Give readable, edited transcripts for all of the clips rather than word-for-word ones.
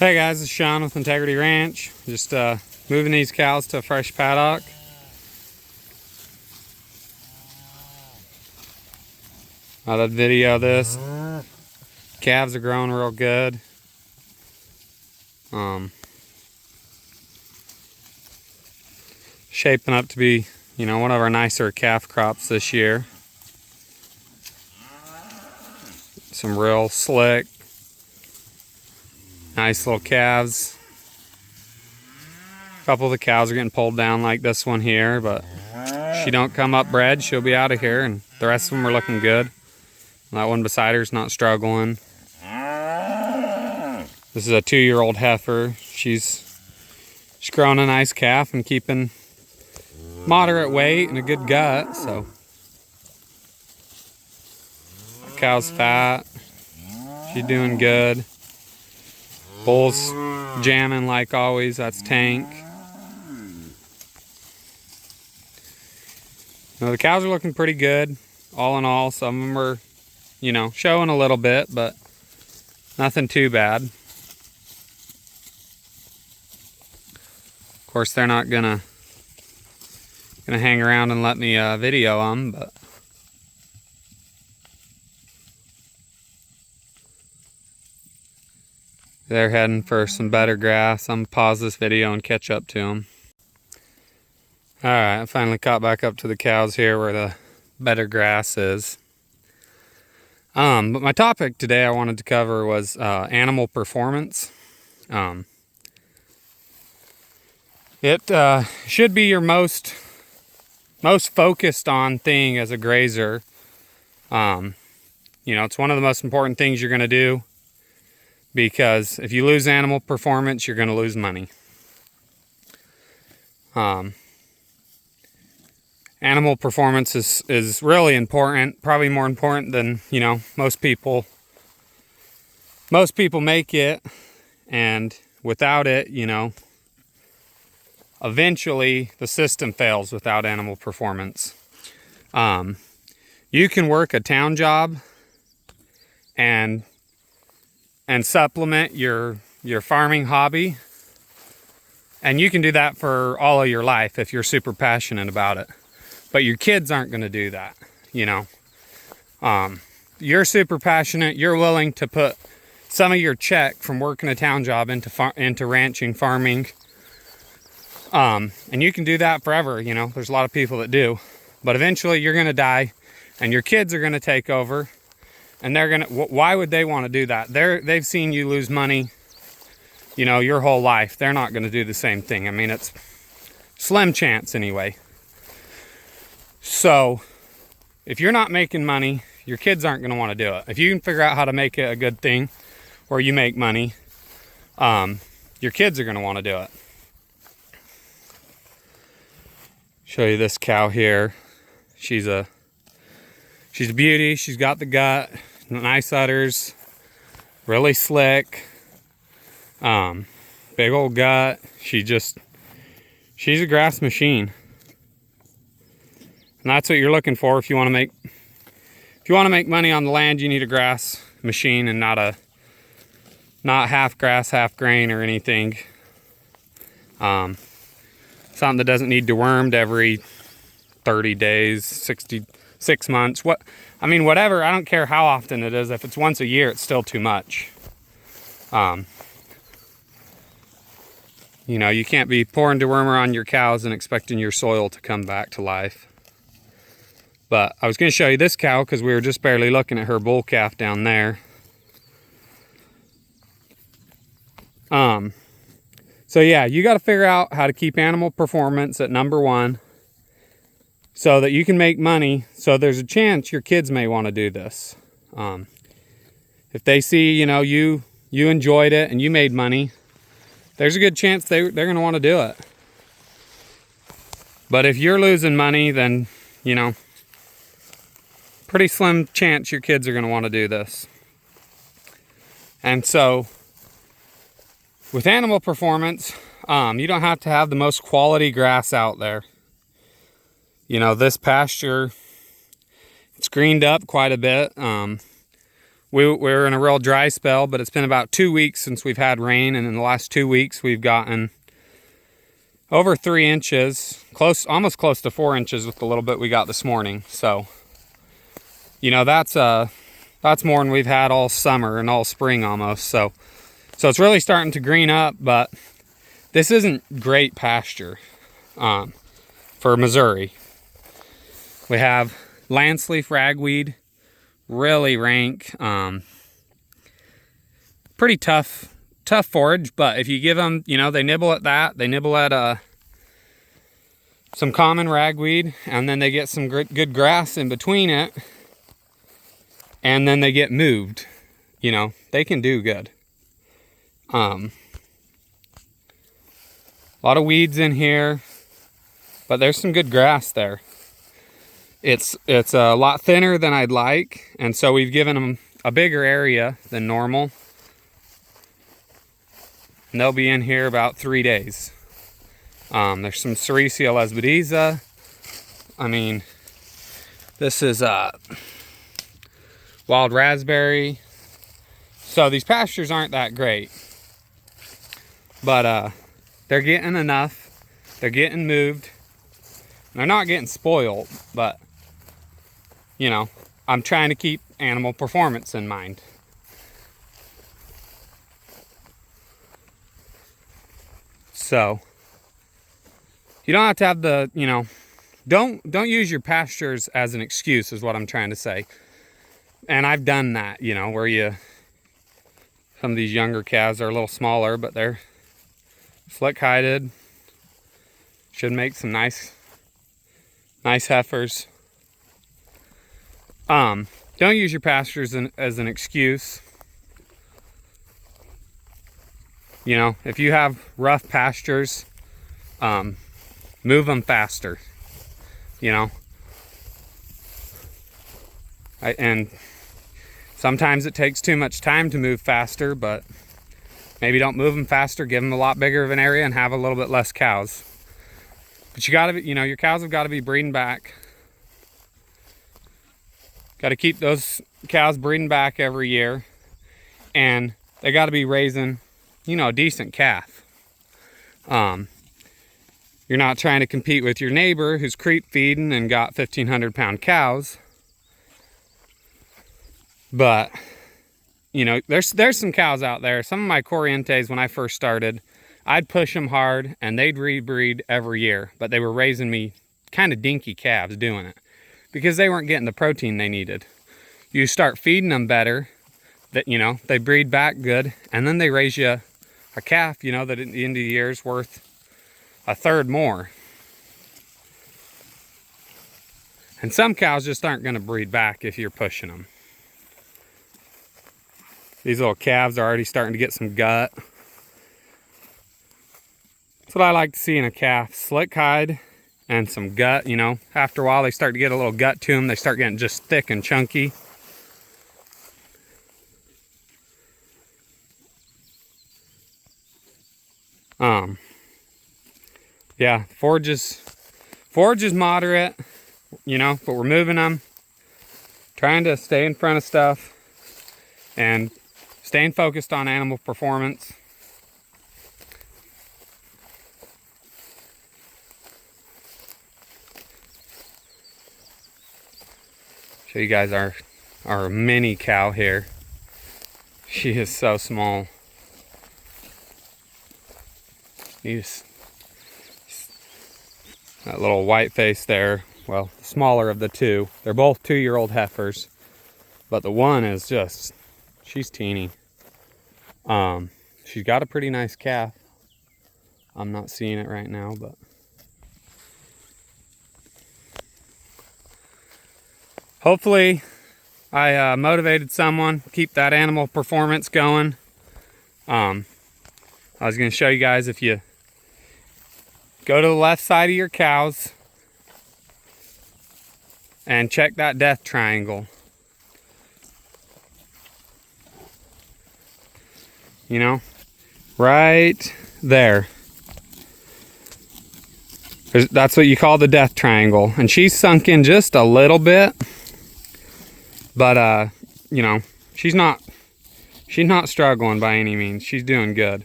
Hey guys, it's Sean with Integrity Ranch. Just moving these cows to a fresh paddock. I did video this. Calves are growing real good. Shaping up to be, one of our nicer calf crops this year. Some real slick, nice little calves. A couple of the cows are getting pulled down like this one here, but if she don't come up bred, she'll be out of here, and the rest of them are looking good. That one beside her is not struggling. This is a 2-year-old heifer. She's growing a nice calf and keeping moderate weight and a good gut, so. The cow's fat. She's doing good. Bull's jamming like always. That's Tank. The cows are looking pretty good, all in all. Some of them are, showing a little bit, but nothing too bad. Of course, they're not gonna hang around and let me video them, but they're heading for some better grass. I'm gonna pause this video and catch up to them. Alright, I finally caught back up to the cows here where the better grass is. But my topic today I wanted to cover was animal performance. It should be your most focused on thing as a grazer. It's one of the most important things you're going to do, because if you lose animal performance, you're going to lose money. Animal performance is really important, probably more important than, most people make it. And without it, eventually the system fails without animal performance. You can work a town job and supplement your farming hobby, and you can do that for all of your life if you're super passionate about it. But your kids aren't going to do that, You're super passionate. You're willing to put some of your check from working a town job into ranching, farming. And you can do that forever, There's a lot of people that do. But eventually you're going to die, and your kids are going to take over. And they're going to, why would they want to do that? They've seen you lose money, your whole life. They're not going to do the same thing. I mean, it's slim chance anyway. So if you're not making money, your kids aren't going to want to do it. If you can figure out how to make it a good thing where you make money, your kids are going to want to do it. Show you this cow here. She's a beauty. She's got the gut, nice udders, really slick, big old gut. She's a grass machine. And that's what you're looking for if you want to make money on the land. You need a grass machine and not half grass, half grain or anything. Something that doesn't need dewormed every 30 days, 66 months. Whatever. I don't care how often it is. If it's once a year, it's still too much. You can't be pouring dewormer on your cows and expecting your soil to come back to life. But I was going to show you this cow because we were just barely looking at her bull calf down there. So yeah, you got to figure out how to keep animal performance at number one so that you can make money. So there's a chance your kids may want to do this. If they see, you enjoyed it and you made money, there's a good chance they're going to want to do it. But if you're losing money, then, pretty slim chance your kids are going to want to do this. And so with animal performance, you don't have to have the most quality grass out there. This pasture, it's greened up quite a bit. we're in a real dry spell, but it's been about 2 weeks since we've had rain, and in the last 2 weeks we've gotten over 3 inches, almost close to 4 inches with the little bit we got this morning. So, you know, that's more than we've had all summer and all spring almost. So it's really starting to green up, but this isn't great pasture for Missouri. We have lance leaf ragweed, really rank, pretty tough forage, but if you give them, you know, they nibble at that. They nibble at some common ragweed, and then they get some good grass in between it, and then they get moved. You know, they can do good. A lot of weeds in here, but there's some good grass there. It's a lot thinner than I'd like, and so we've given them a bigger area than normal. And they'll be in here about 3 days. There's some Sericea lesbideza. I mean, this is wild raspberry. So these pastures aren't that great, but they're getting enough. They're getting moved. They're not getting spoiled, but you know, I'm trying to keep animal performance in mind. So you don't have to have the, you know, don't use your pastures as an excuse is what I'm trying to say. And I've done that, you know, where some of these younger calves are a little smaller, but they're slick-hided. Should make some nice heifers. Don't use your pastures as an excuse. You know, if you have rough pastures, move them faster. You know, and sometimes it takes too much time to move faster, but maybe don't move them faster. Give them a lot bigger of an area and have a little bit less cows. But you gotta, you know, your cows have got to be breeding back. Got to keep those cows breeding back every year, and they got to be raising, you know, a decent calf. You're not trying to compete with your neighbor who's creep feeding and got 1,500-pound cows. But, you know, there's some cows out there. Some of my Corrientes, when I first started, I'd push them hard and they'd rebreed every year, but they were raising me kind of dinky calves doing it because they weren't getting the protein they needed. You start feeding them better, that, you know, they breed back good, and then they raise you a calf, you know, that at the end of the year is worth a third more. And some cows just aren't going to breed back if you're pushing them. These little calves are already starting to get some gut. That's what I like to see in a calf. Slick hide and some gut, you know. After a while, they start to get a little gut to them. They start getting just thick and chunky. Yeah, forage is moderate, you know, but we're moving them. Trying to stay in front of stuff and staying focused on animal performance. Show you guys our mini cow here. She is so small. That little white face there, well, the smaller of the two. They're both 2-year-old heifers, but the one is just, she's teeny. She's got a pretty nice calf. I'm not seeing it right now, but hopefully I motivated someone, keep that animal performance going. I was going to show you guys, if you go to the left side of your cows and check that death triangle. You know, right there. That's what you call the death triangle. And she's sunk in just a little bit. But, you know, she's not struggling by any means. She's doing good.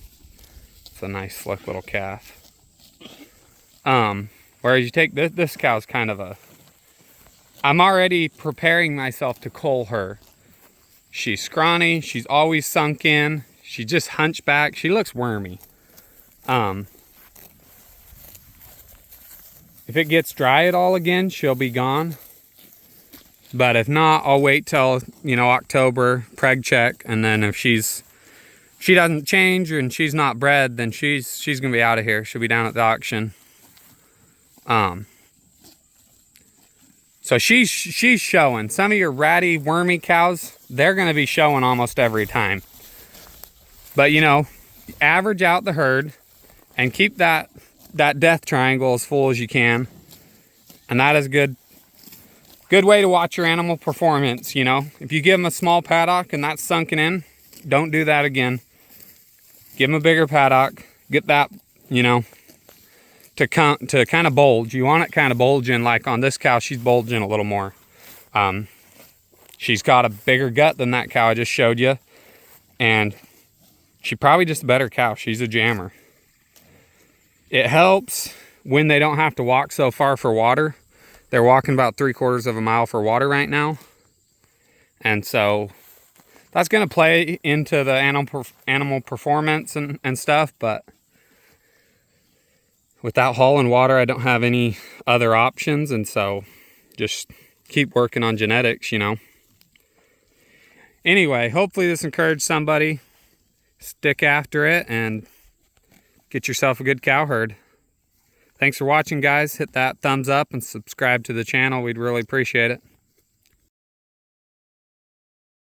It's a nice slick little calf. Whereas you take this cow's kind of a, I'm already preparing myself to cull her. She's scrawny, she's always sunk in, she's just hunchback, she looks wormy. If it gets dry at all again, she'll be gone. But if not, I'll wait till, October, preg check, and then if she doesn't change and she's not bred, then she's gonna be out of here. She'll be down at the auction. So she's showing. Some of your ratty, wormy cows, they're gonna be showing almost every time. But average out the herd and keep that death triangle as full as you can. And that is a good way to watch your animal performance. If you give them a small paddock and that's sunken in, don't do that again. Give them a bigger paddock. Get that, to kind of bulge. You want it kind of bulging. Like on this cow, she's bulging a little more. She's got a bigger gut than that cow I just showed you. And she's probably just a better cow. She's a jammer. It helps when they don't have to walk so far for water. They're walking about 3/4 of a mile for water right now. And so that's going to play into the animal performance and stuff. But without hauling water, I don't have any other options. And so just keep working on genetics, Anyway, hopefully this encouraged somebody. Stick after it and get yourself a good cow herd. Thanks for watching, guys. Hit that thumbs up and subscribe to the channel. We'd really appreciate it.